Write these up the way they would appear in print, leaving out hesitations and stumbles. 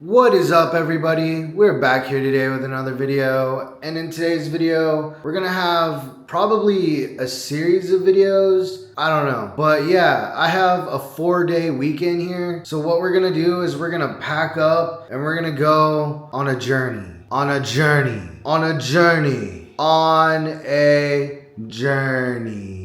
What is up, everybody? We're back here today with another video, and in today's video we're gonna have probably a series of videos. I don't know, but yeah, I have a 4-day weekend here. So what we're gonna do is we're gonna pack up and we're gonna go on a journey. On a journey. On a journey. On a journey.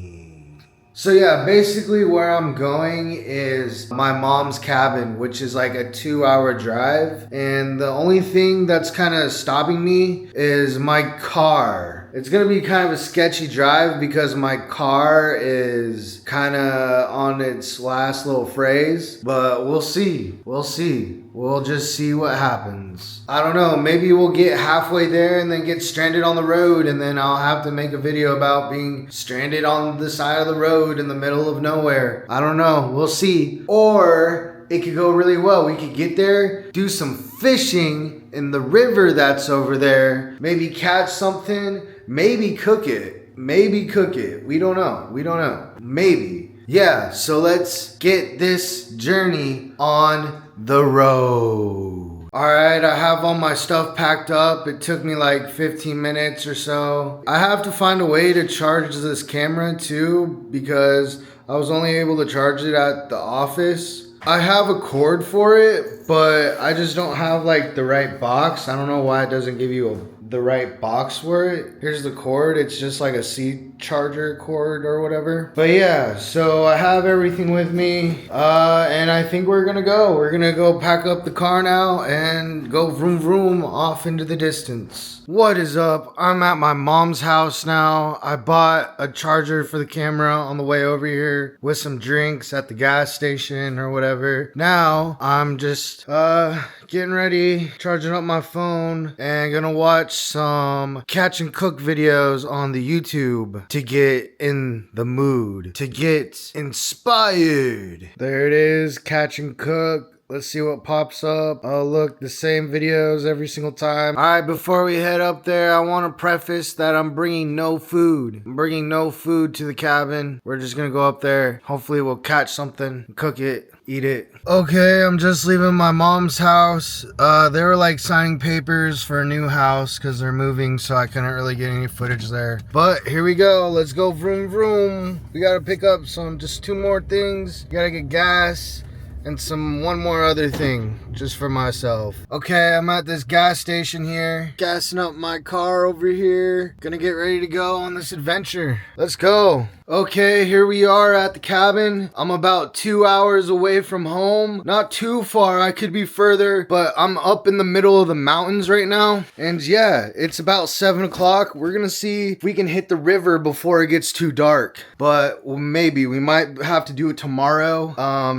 So yeah, basically where I'm going is my mom's cabin, which is like a 2-hour drive. And the only thing that's kind of stopping me is my car. It's gonna be kind of a sketchy drive because my car is kind of on its last little phrase, but we'll see. We'll see. We'll just see what happens. I don't know, maybe we'll get halfway there and then get stranded on the road, and then I'll have to make a video about being stranded on the side of the road in the middle of nowhere. I don't know, we'll see. Or it could go really well. We could get there, do some fishing in the river that's over there, maybe catch something, maybe cook it. Maybe cook it. We don't know. We don't know. Maybe. Yeah, so let's get this journey on the road. Alright, I have all my stuff packed up. It took me like 15 minutes or so. I have to find a way to charge this camera too, because I was only able to charge it at the office. I have a cord for it, but I just don't have like the right box. I don't know why it doesn't give you the right box for it. Here's the cord. It's just like a C charger cord or whatever. But yeah, so I have everything with me, and I think we're gonna go. We're gonna go pack up the car now and go vroom vroom off into the distance. What is up? I'm at my mom's house now. I bought a charger for the camera on the way over here with some drinks at the gas station or whatever. Now I'm just getting ready, charging up my phone, and gonna watch some catch and cook videos on the YouTube to get in the mood, to get inspired. There it is, catch and cook. Let's see what pops up. Oh, look, the same videos every single time. All right, before we head up there, I want to preface that I'm bringing no food. I'm bringing no food to the cabin. We're just going to go up there. Hopefully we'll catch something, cook it, eat it. Okay, I'm just leaving my mom's house. They were like signing papers for a new house because they're moving, so I couldn't really get any footage there. But here we go. Let's go vroom vroom. We got to pick up just 2 more things. Got to get gas. And one more other thing, just for myself. Okay, I'm at this gas station here, gassing up my car over here. Gonna get ready to go on this adventure. Let's go. Okay, here we are at the cabin. I'm about 2 hours away from home. Not too far, I could be further, but I'm up in the middle of the mountains right now. And yeah, it's about 7 o'clock. We're gonna see if we can hit the river before it gets too dark. But maybe, we might have to do it tomorrow.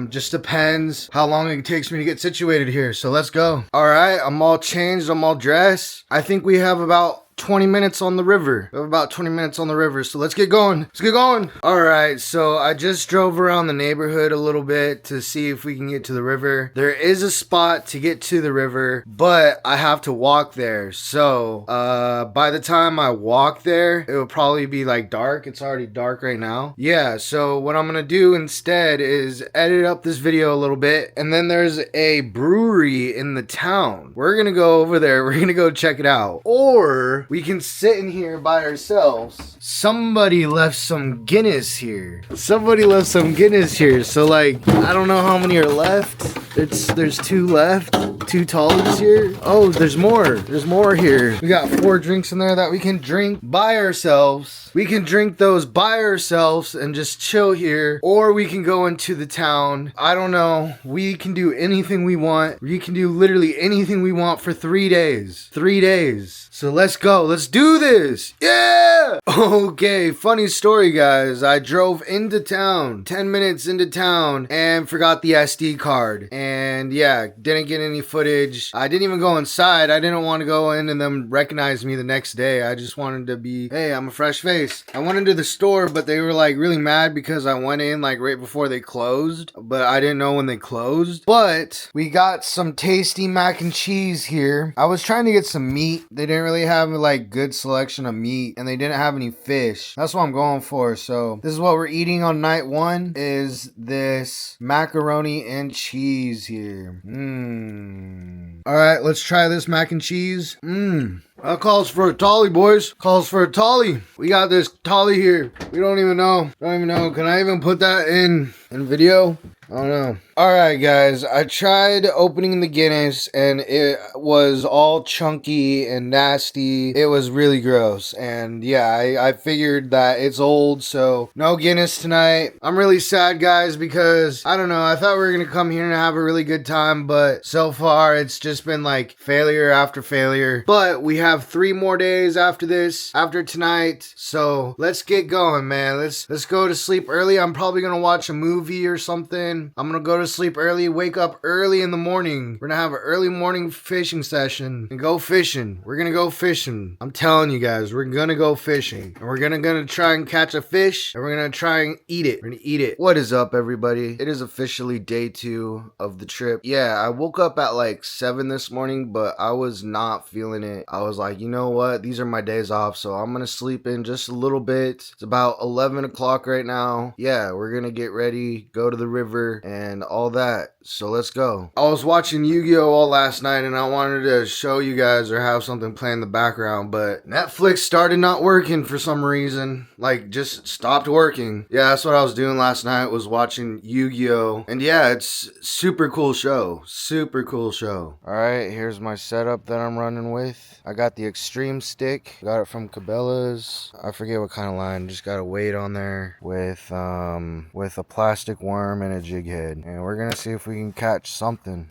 Just depends how long it takes me to get situated here. So let's go. All right, I'm all changed, I'm all dressed. I think we have about 20 minutes on the river. We have about 20 minutes on the river, so let's get going. Let's get going. All right, so I just drove around the neighborhood a little bit to see if we can get to the river. There is a spot to get to the river, but I have to walk there. So by the time I walk there, it will probably be like dark. It's already dark right now. Yeah, so what I'm gonna do instead is edit up this video a little bit, and then there's a brewery in the town. We're gonna go over there. We're gonna go check it out. Or we can sit in here by ourselves. Somebody left some Guinness here. Somebody left some Guinness here. So like, I don't know how many are left. There's 2 left. 2 tallers here. Oh, there's more. There's more here. We got 4 drinks in there that we can drink by ourselves. We can drink those by ourselves and just chill here. Or we can go into the town. I don't know. We can do anything we want. We can do literally anything we want for 3 days. 3 days. So let's go. Let's do this. Yeah! Okay, funny story, guys. I drove into town, 10 minutes into town, and forgot the SD card. And yeah, didn't get any footage. I didn't even go inside. I didn't want to go in and them recognize me the next day. I just wanted to be, hey, I'm a fresh face. I went into the store, but they were like really mad because I went in like right before they closed, but I didn't know when they closed. But we got some tasty mac and cheese here. I was trying to get some meat. They didn't really have like good selection of meat and they didn't have any fish. That's what I'm going for. So this is what we're eating on night one, is this macaroni and cheese here. All right, let's try this mac and cheese. That calls for a tolly, boys. Calls for a tolly. We got this tolly here. We don't even know. Can I even put that in video? I don't know. Alright guys, I tried opening the Guinness and it was all chunky and nasty. It was really gross. And yeah, I figured that it's old, so no Guinness tonight. I'm really sad guys because, I don't know, I thought we were gonna come here and have a really good time, but so far it's just been like failure after failure. But we have 3 more days after this, after tonight, so let's get going, man. Let's go to sleep early. I'm probably gonna watch a movie or something. I'm gonna go to sleep early, wake up early in the morning. We're gonna have an early morning fishing session and go fishing. We're gonna go fishing. I'm telling you guys, we're gonna go fishing. And we're gonna try and catch a fish and we're gonna try and eat it. We're gonna eat it. What is up, everybody? It is officially day 2 of the trip. Yeah, I woke up at like 7 this morning, but I was not feeling it. I was like, you know what? These are my days off, so I'm gonna sleep in just a little bit. It's about 11 o'clock right now. Yeah, we're gonna get ready, go to the river, and all that. So let's go. I was watching Yu-Gi-Oh! All last night and I wanted to show you guys or have something play in the background, but Netflix started not working for some reason. Like, just stopped working. Yeah, that's what I was doing last night, was watching Yu-Gi-Oh! And yeah, it's super cool show. Super cool show. Alright, here's my setup that I'm running with. I got the extreme stick. Got it from Cabela's. I forget what kind of line. Just got a weight on there with a plastic worm and a jig head. And we're gonna see if we can catch something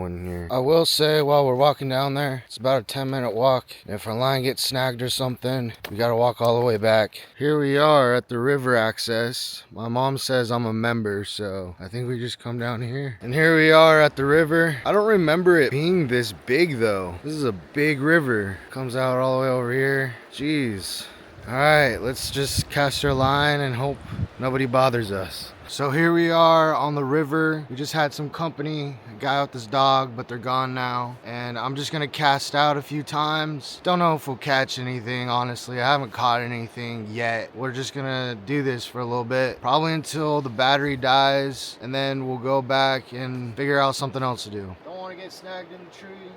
when here. I will say, while we're walking down there, it's about a 10-minute walk. If our line gets snagged or something, we gotta walk all the way back. Here we are at the river access. My mom says I'm a member, so I think we just come down here. And here we are at the river. I don't remember it being this big though. This is a big river. Comes out all the way over here. Jeez. Alright, let's just cast our line and hope nobody bothers us. So here we are on the river. We just had some company, a guy with his dog, but they're gone now. And I'm just gonna cast out a few times. Don't know if we'll catch anything, honestly. I haven't caught anything yet. We're just gonna do this for a little bit, probably until the battery dies, and then we'll go back and figure out something else to do. Don't wanna get snagged in the tree.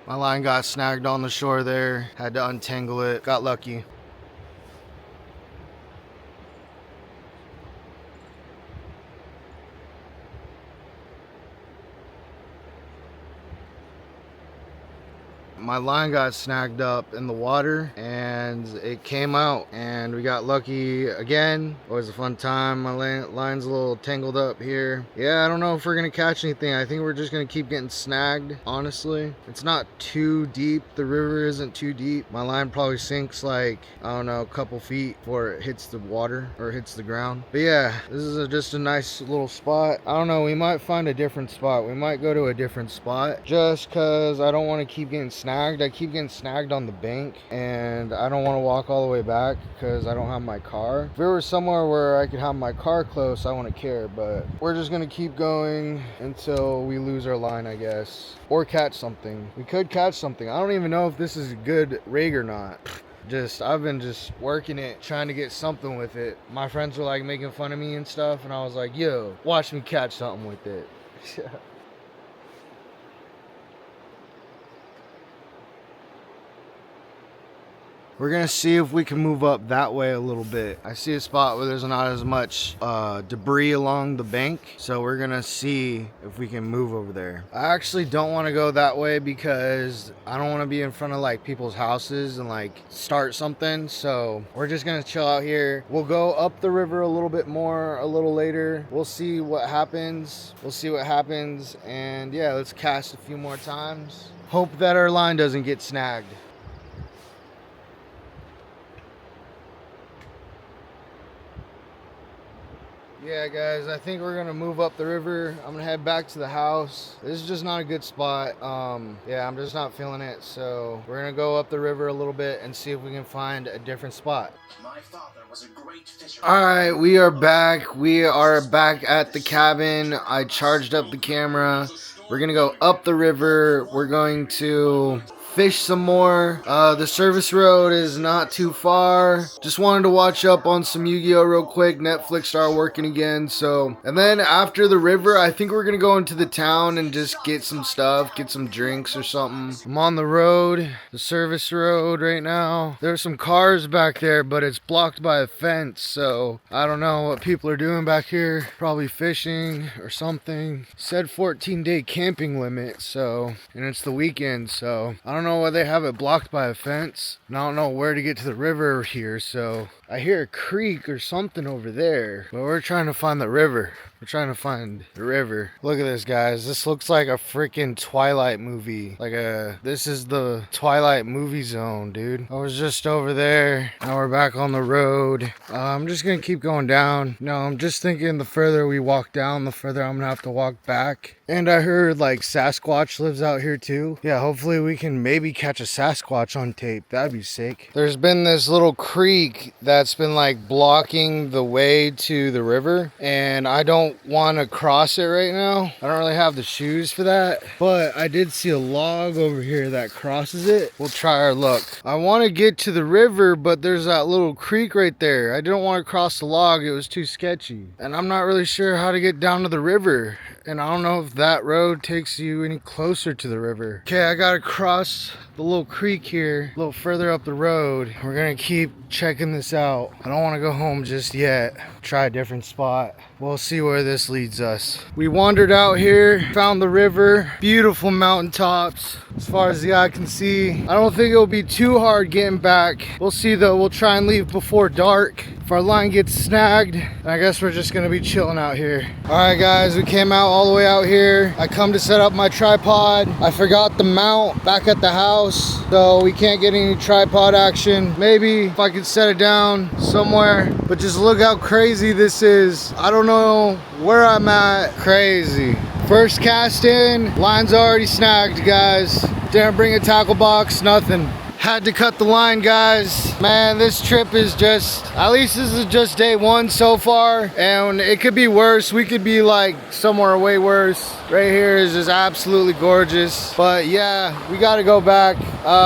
My line got snagged on the shore there. Had to untangle it. Got lucky. My line got snagged up in the water and it came out and we got lucky again. Always a fun time. My line's a little tangled up here. Yeah, I don't know if we're gonna catch anything. I think we're just gonna keep getting snagged, honestly. It's not too deep. The river isn't too deep. My line probably sinks like, I don't know, a couple feet before it hits the water or hits the ground. But yeah, this is just a nice little spot. I don't know, we might find a different spot. We might go to a different spot just because I don't want to keep getting snagged. I keep getting snagged on the bank and I don't want to walk all the way back because I don't have my car. If there was somewhere where I could have my car close, I wouldn't care, but we're just gonna keep going until we lose our line, I guess, or catch something. We could catch something. I don't even know if this is a good rig or not. I've been just working it, trying to get something with it. My friends were like making fun of me and stuff, and I was like, yo, watch me catch something with it. We're gonna see if we can move up that way a little bit. I see a spot where there's not as much debris along the bank, so we're gonna see if we can move over there. I actually don't want to go that way because I don't want to be in front of like people's houses and like start something, so we're just gonna chill out here. We'll go up the river a little bit more a little later. We'll see what happens. And yeah, let's cast a few more times. Hope that our line doesn't get snagged. Yeah, guys, I think we're gonna move up the river. I'm gonna head back to the house. This is just not a good spot. Yeah, I'm just not feeling it. So we're gonna go up the river a little bit and see if we can find a different spot. My father was a great fisherman. All right, we are back. We are back at the cabin. I charged up the camera. We're gonna go up the river. We're going to fish some more. The service road is not too far. Just wanted to watch up on some Yu-Gi-Oh real quick. Netflix started working again, so. And then after the river, I think we're gonna go into the town and just get some stuff, get some drinks or something. I'm on the road, the service road right now. There's some cars back there, but it's blocked by a fence, so I don't know what people are doing back here. Probably fishing or something. Said 14-day camping limit, so, and it's the weekend, so I don't know why they have it blocked by a fence. And I don't know where to get to the river here, so I hear a creek or something over there, but we're trying to find the river. We're trying to find the river. Look at this, guys. This looks like a freaking Twilight movie. This is the Twilight movie zone, dude. I was just over there. Now we're back on the road. I'm just gonna keep going down. No, I'm just thinking the further we walk down, the further I'm gonna have to walk back. And I heard like Sasquatch lives out here too. Yeah, hopefully we can maybe catch a Sasquatch on tape. That'd be sick. There's been this little creek that's been like blocking the way to the river, and I don't want to cross it right now. I don't really have the shoes for that, but I did see a log over here that crosses it. We'll try our luck. I want to get to the river, but there's that little creek right there. I didn't want to cross the log. It was too sketchy, and I'm not really sure how to get down to the river. And I don't know if that road takes you any closer to the river. Okay, I gotta cross the little creek here, a little further up the road. We're gonna keep checking this out. I don't wanna go home just yet. Try a different spot. We'll see where this leads us. We wandered out here, found the river, beautiful mountaintops as far as the eye can see. I don't think it'll be too hard getting back. We'll see though, we'll try and leave before dark. If our line gets snagged, I guess we're just gonna be chilling out here. All right, guys, we came out all the way out here. I come to set up my tripod. I forgot the mount back at the house, so we can't get any tripod action. Maybe if I could set it down somewhere, but just look how crazy this is. I don't know where I'm at. Crazy. First cast in, line's already snagged, guys. Didn't bring a tackle box, nothing. Had to cut the line, guys. Man, this trip is just, at least this is just day one so far, and it could be worse. We could be like somewhere way worse. Right here is just absolutely gorgeous. But yeah, we gotta go back.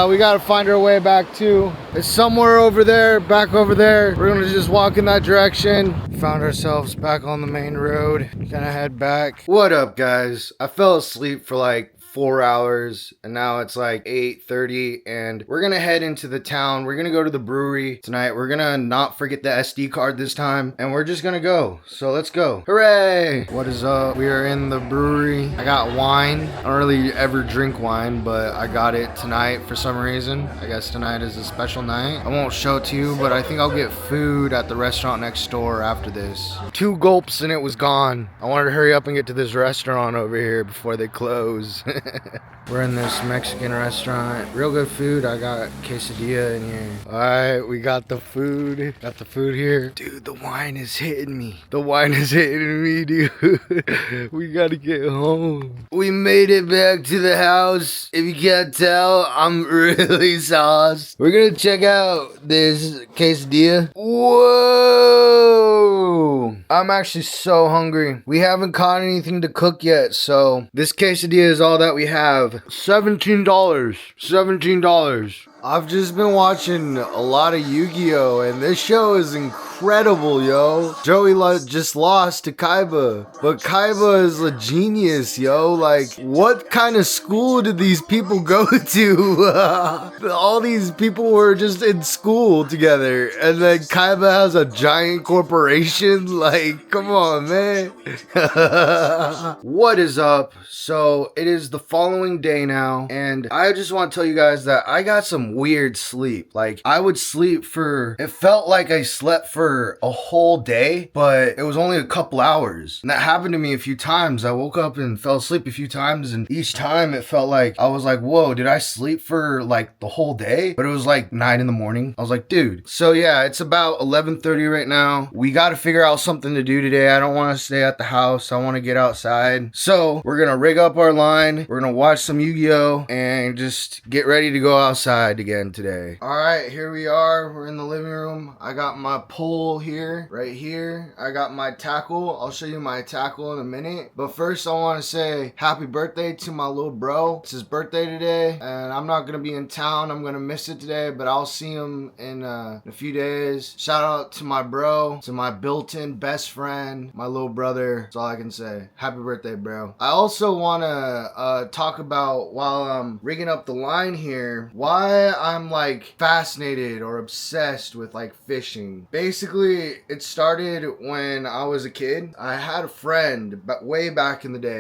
We gotta find our way back too. It's somewhere over there, back over there. We're gonna just walk in that direction. Found ourselves back on the main road. Gonna head back. What up, guys? I fell asleep for like 4 hours, and now it's like 8:30, and we're gonna head into the town. We're gonna go to the brewery tonight. We're gonna not forget the SD card this time, and we're just gonna go. So let's go. Hooray! What is up? We are in the brewery. I got wine. I don't really ever drink wine, but I got it tonight for some reason. I guess tonight is a special night. I won't show it to you, but I think I'll get food at the restaurant next door after this. 2 gulps and it was gone. I wanted to hurry up and get to this restaurant over here before they close. We're in this Mexican restaurant. Real good food. I got quesadilla in here. Alright, we got the food. Got the food here. Dude, the wine is hitting me. The wine is hitting me, dude. We gotta get home. We made it back to the house. If you can't tell, I'm really sauced. We're gonna check out this quesadilla. Whoa! I'm actually so hungry. We haven't caught anything to cook yet, so this quesadilla is all that we have. $17. $17. I've just been watching a lot of Yu-Gi-Oh! And this show is incredible, yo. Joey just lost to Kaiba. But Kaiba is a genius, yo. Like, what kind of school did these people go to? All these people were just in school together. And then Kaiba has a giant corporation. Like, come on, man. What is up? So, it is the following day now. And I just want to tell you guys that I got some some weird sleep. Like I would sleep for, it felt like I slept for a whole day, but it was only a couple hours. And that happened to me a few times. I woke up and fell asleep a few times, and each time it felt like I was like, whoa, did I sleep for like the whole day? But it was like 9 in the morning. I was like, dude. So yeah, it's about 11:30 right now. We got to figure out something to do today. I don't want to stay at the house. I want to get outside. So we're gonna rig up our line. We're gonna watch some Yu-Gi-Oh and just get ready to go outside again today. All right, here we are. We're in the living room. I got my pole here, right here. I got my tackle. I'll show you my tackle in a minute. But first I want to say happy birthday to my little bro. It's his birthday today, and I'm not gonna be in town. I'm gonna miss it today, but I'll see him in a few days. Shout out to my bro, to my built-in best friend, my little brother. That's all I can say. Happy birthday, bro. I also want to talk about, while I'm rigging up the line here, why I'm like fascinated or obsessed with like fishing. Basically, it started when I was a kid. I had a friend, but way back in the day.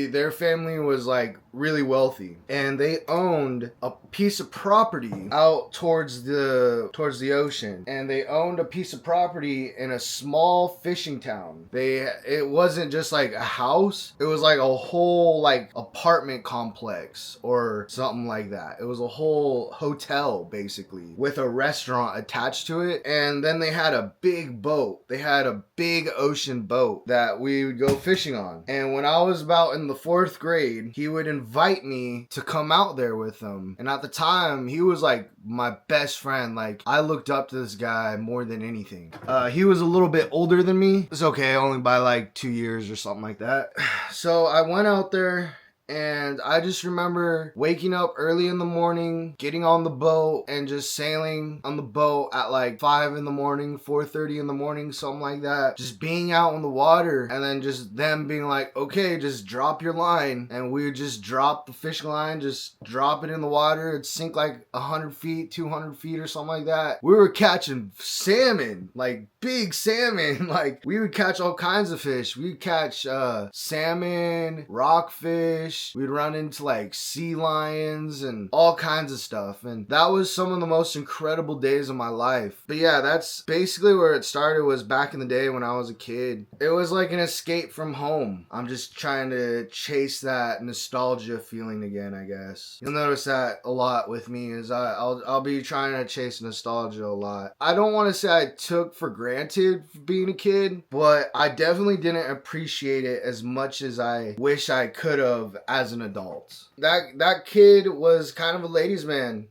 Their family was like really wealthy, and they owned a piece of property out towards the ocean, and they owned a piece of property in a small fishing town. It wasn't just like a house, it was like a whole like apartment complex or something like that. It was a whole hotel basically with a restaurant attached to it. And then they had a big boat. They had a big ocean boat that we would go fishing on. And when I was about in the 4th grade, he would invite me to come out there with him. And at the time, he was like my best friend. Like I looked up to this guy more than anything. He was a little bit older than me. It's okay, only by like 2 years or something like that. So I went out there, and I just remember waking up early in the morning, getting on the boat, and just sailing on the boat at like 5 in the morning, 4:30 in the morning, something like that. Just being out on the water, and then just them being like, okay, just drop your line. And we would just drop the fishing line, just drop it in the water. It'd sink like 100 feet, 200 feet or something like that. We were catching salmon, like big salmon. Like we would catch all kinds of fish. We'd catch salmon, rockfish. We'd run into like sea lions and all kinds of stuff, and that was some of the most incredible days of my life. But yeah, that's basically where it started, was back in the day when I was a kid. It was like an escape from home. I'm just trying to chase that nostalgia feeling again, I guess. You'll notice that a lot with me, is I'll be trying to chase nostalgia a lot. I don't want to say I took for granted being a kid, but I definitely didn't appreciate it as much as I wish I could have as an adult. That kid was kind of a ladies' man.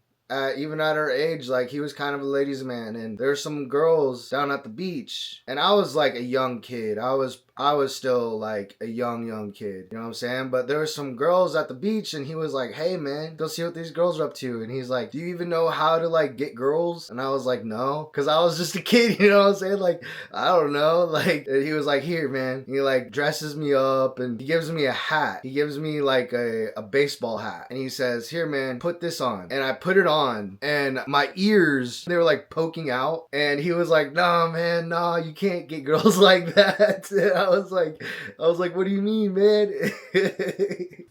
Even at our age, like he was kind of a ladies' man, and there's some girls down at the beach, and I was like a young kid. I was still like a young kid, you know what I'm saying? But there were some girls at the beach, and he was like, hey man, go see what these girls are up to. And he's like, do you even know how to like get girls? And I was like, no, because I was just a kid, you know what I'm saying? Like, I don't know. Like, and he was like, here man. And he like dresses me up, and he gives me a hat. He gives me like a baseball hat, and he says, here man, put this on. And I put it on, and my ears, they were like poking out, and he was like, nah man, nah, you can't get girls like that. I was like, what do you mean, man?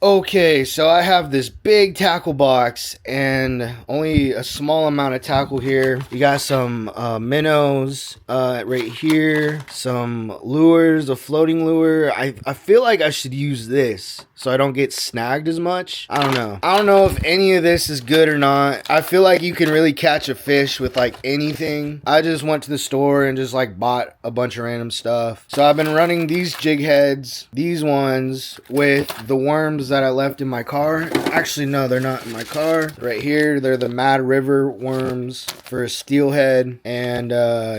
Okay, so I have this big tackle box and only a small amount of tackle here. You got some minnows right here, some lures, a floating lure. I feel like I should use this so I don't get snagged as much. I don't know if any of this is good or not. I feel like you can really catch a fish with like anything. I just went to the store and just like bought a bunch of random stuff. So I've been running these jig heads, these ones, with the worms that I left in my car. Actually, no, they're not in my car. Right here, they're the Mad River worms for a steelhead. And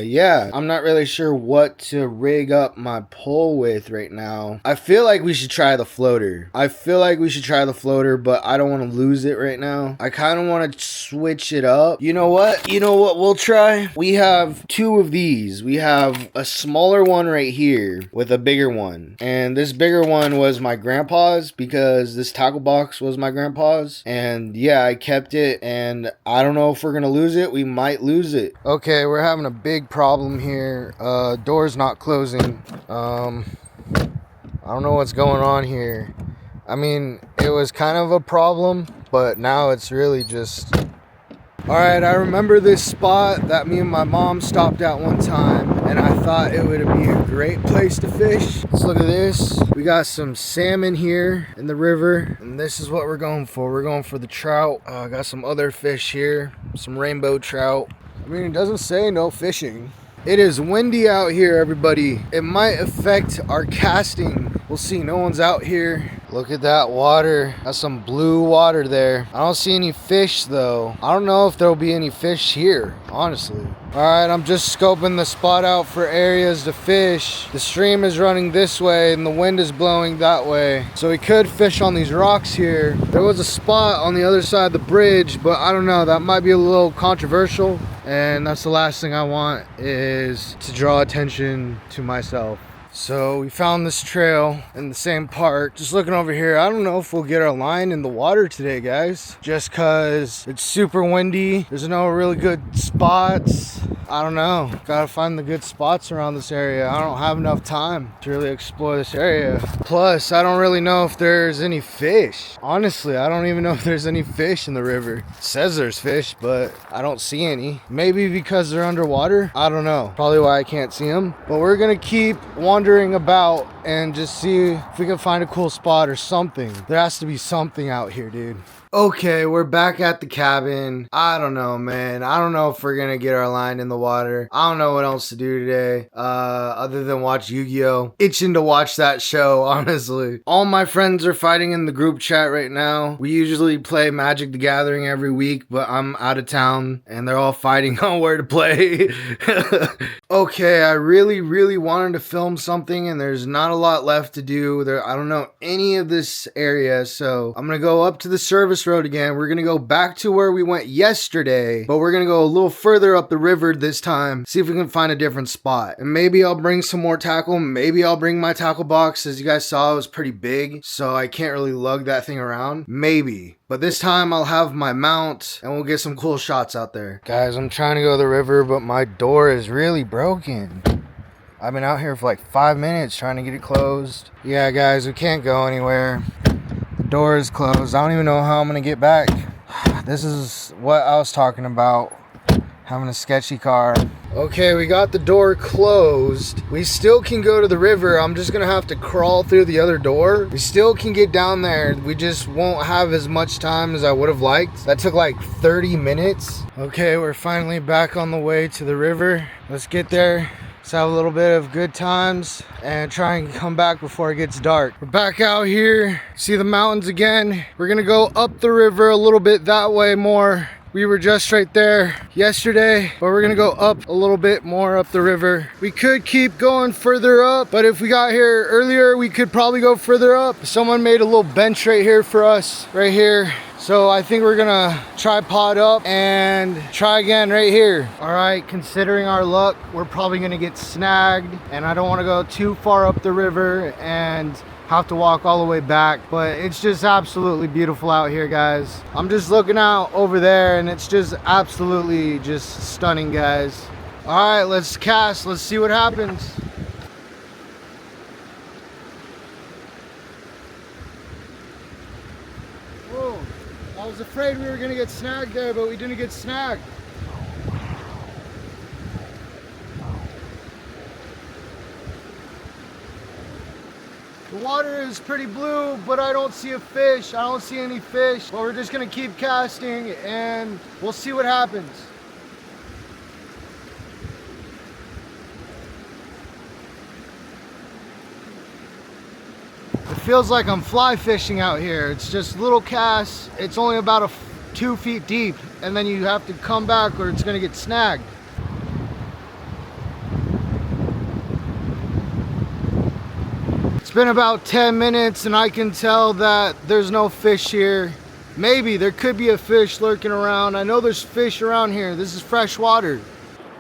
yeah, I'm not really sure what to rig up my pole with right now. I feel like we should try the floater. But I don't want to lose it right now. I kind of want to switch it up. You know what we'll try? We have two of these. We have a smaller one right here with a bigger one, and this bigger one was my grandpa's, because this tackle box was my grandpa's, and yeah, I kept it, and I don't know if we're gonna lose it. We might lose it. Okay, we're having a big problem here. Door's not closing. I don't know what's going on here. I mean, it was kind of a problem, but now it's really just... All right, I remember this spot that me and my mom stopped at one time, and I thought it would be a great place to fish. Let's look at this. We got some salmon here in the river, and this is what we're going for. We're going for the trout. Got some other fish here, some rainbow trout. I mean, it doesn't say no fishing. It is windy out here, everybody. It might affect our casting. We'll see. No one's out here. Look at that water. That's some blue water there. I don't see any fish though. I don't know if there'll be any fish here, honestly. All right, I'm just scoping the spot out for areas to fish. The stream is running this way and the wind is blowing that way. So we could fish on these rocks here. There was a spot on the other side of the bridge, but I don't know, that might be a little controversial. And that's the last thing I want, is to draw attention to myself. So we found this trail in the same park. Just looking over here, I don't know if we'll get our line in the water today, guys. Just cause it's super windy. There's no really good spots. I don't know. Gotta find the good spots around this area. I don't have enough time to really explore this area. Plus, I don't really know if there's any fish. Honestly, I don't even know if there's any fish in the river. It says there's fish, but I don't see any. Maybe because they're underwater? I don't know. Probably why I can't see them. But we're gonna keep wandering about and just see if we can find a cool spot or something. There has to be something out here, dude. Okay, we're back at the cabin. I don't know, man. I don't know if we're gonna get our line in the water. I don't know what else to do today, other than watch Yu-Gi-Oh! Itching to watch that show, honestly. All my friends are fighting in the group chat right now. We usually play Magic the Gathering every week, but I'm out of town and they're all fighting on where to play. Okay, I really wanted to film something and there's not a lot left to do. I don't know any of this area, so I'm gonna go up to the service road again. We're gonna go back to where we went yesterday, but we're gonna go a little further up the river this time, see if we can find a different spot. And maybe I'll bring some more tackle. Maybe I'll bring my tackle box. As you guys saw, it was pretty big, so I can't really lug that thing around. Maybe. But this time I'll have my mount and we'll get some cool shots out there. Guys, I'm trying to go to the river, but my door is really broken. I've been out here for like 5 minutes trying to get it closed. Yeah, guys, we can't go anywhere. The door is closed. I don't even know how I'm gonna get back. This is what I was talking about, having a sketchy car. Okay, we got the door closed. We still can go to the river. I'm just gonna have to crawl through the other door. We still can get down there. We just won't have as much time as I would have liked. That took like 30 minutes. Okay, we're finally back on the way to the river. Let's get there. Let's have a little bit of good times and try and come back before it gets dark. We're back out here. See the mountains again. We're gonna go up the river a little bit that way more. We were just right there yesterday, but we're gonna go up a little bit more up the river. We could keep going further up, but if we got here earlier, we could probably go further up. Someone made a little bench right here for us, right here. So I think we're gonna tripod up and try again right here. All right, considering our luck, we're probably gonna get snagged, and I don't wanna go too far up the river and have to walk all the way back, but it's just absolutely beautiful out here, guys. I'm just looking out over there and it's just absolutely just stunning, guys. All right, let's cast. Let's see what happens. Whoa, I was afraid we were gonna get snagged there, but we didn't get snagged. The water is pretty blue, but I don't see a fish. I don't see any fish. But we're just gonna keep casting and we'll see what happens. It feels like I'm fly fishing out here. It's just little casts. It's only about 2 feet deep, and then you have to come back or it's gonna get snagged. It's been about 10 minutes and I can tell that there's no fish here. Maybe there could be a fish lurking around. I know there's fish around here. This is fresh water.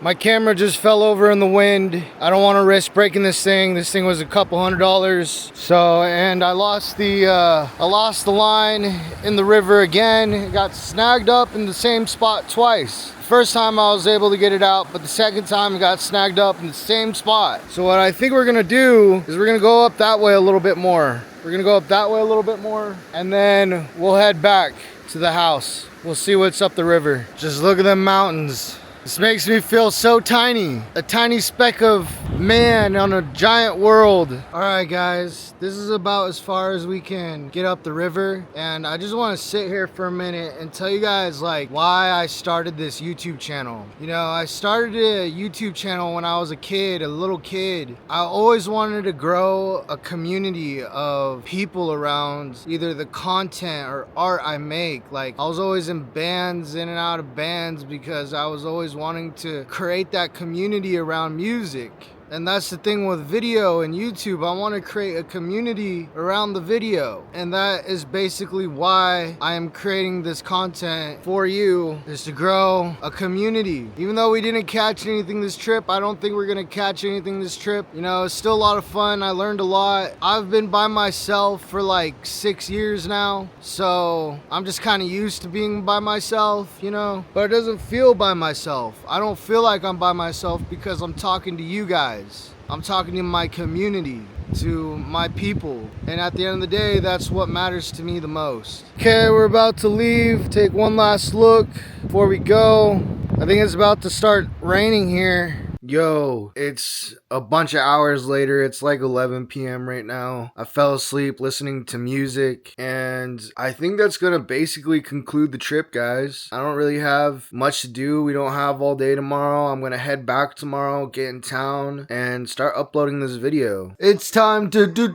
My camera just fell over in the wind. I don't want to risk breaking this thing. This thing was a couple $100s. So, and I lost the line in the river again. It got snagged up in the same spot twice. First time I was able to get it out, but the second time it got snagged up in the same spot. So what I think we're gonna do is we're gonna go up that way a little bit more. We're gonna go up that way a little bit more, and then we'll head back to the house. We'll see what's up the river. Just look at them mountains. This makes me feel so tiny. A tiny speck of man on a giant world. All right, guys, this is about as far as we can get up the river. And I just want to sit here for a minute and tell you guys like why I started this YouTube channel. You know, I started a YouTube channel when I was a kid, a little kid. I always wanted to grow a community of people around either the content or art I make. Like I was always in bands, in and out of bands, because I was always wanting to create that community around music. And that's the thing with video and YouTube. I want to create a community around the video. And that is basically why I am creating this content for you, is to grow a community. Even though we didn't catch anything this trip, I don't think we're going to catch anything this trip. You know, it's still a lot of fun. I learned a lot. I've been by myself for like 6 years now. So I'm just kind of used to being by myself, you know. But it doesn't feel by myself. I don't feel like I'm by myself because I'm talking to you guys. I'm talking to my community, to my people, and at the end of the day, that's what matters to me the most. Okay, we're about to leave. Take one last look before we go. I think it's about to start raining here. Yo, it's a bunch of hours later. It's like 11 p.m. right now. I fell asleep listening to music, and I think that's gonna basically conclude the trip, guys. I don't really have much to do. We don't have all day tomorrow. I'm gonna head back tomorrow, get in town, and start uploading this video. It's time to do.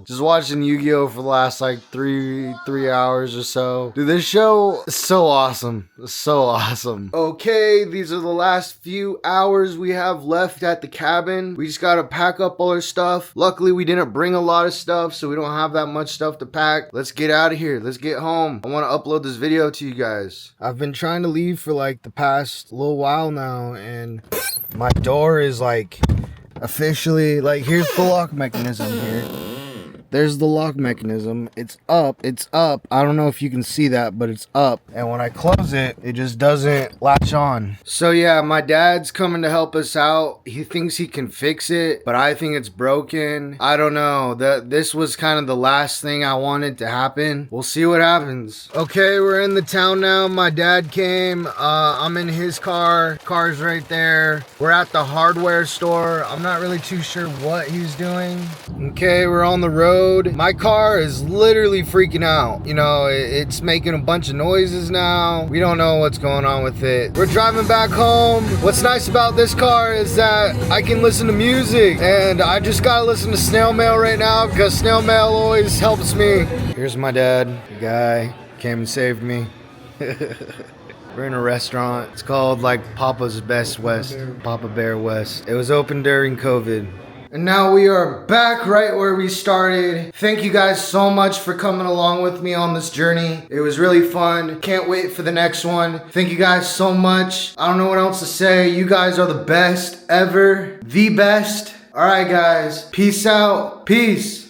Just watching Yu-Gi-Oh for the last like three hours or so. Dude, this show is so awesome. It's so awesome. Okay. These are the last few hours we have left at the cabin. We just gotta pack up all our stuff. Luckily, we didn't bring a lot of stuff, so we don't have that much stuff to pack. Let's get out of here. Let's get home. I want to upload this video to you guys. I've been trying to leave for like the past little while now, and my door is like officially like, here's the lock mechanism here. There's the lock mechanism. It's up. It's up. I don't know if you can see that, but it's up. And when I close it, it just doesn't latch on. So yeah, my dad's coming to help us out. He thinks he can fix it, but I think it's broken. I don't know. This was kind of the last thing I wanted to happen. We'll see what happens. Okay, we're in the town now. My dad came. I'm in his car. Car's right there. We're at the hardware store. I'm not really too sure what he's doing. Okay, we're on the road. My car is literally freaking out. You know, it's making a bunch of noises now. We don't know what's going on with it. We're driving back home. What's nice about this car is that I can listen to music, and I just gotta listen to snail mail right now because snail mail always helps me. Here's my dad. The guy came and saved me. We're in a restaurant. It's called like Papa's Best West. Papa Bear West. It was open during COVID. And now we are back right where we started. Thank you guys so much for coming along with me on this journey. It was really fun. Can't wait for the next one. Thank you guys so much. I don't know what else to say. You guys are the best ever. The best. All right, guys. Peace out. Peace.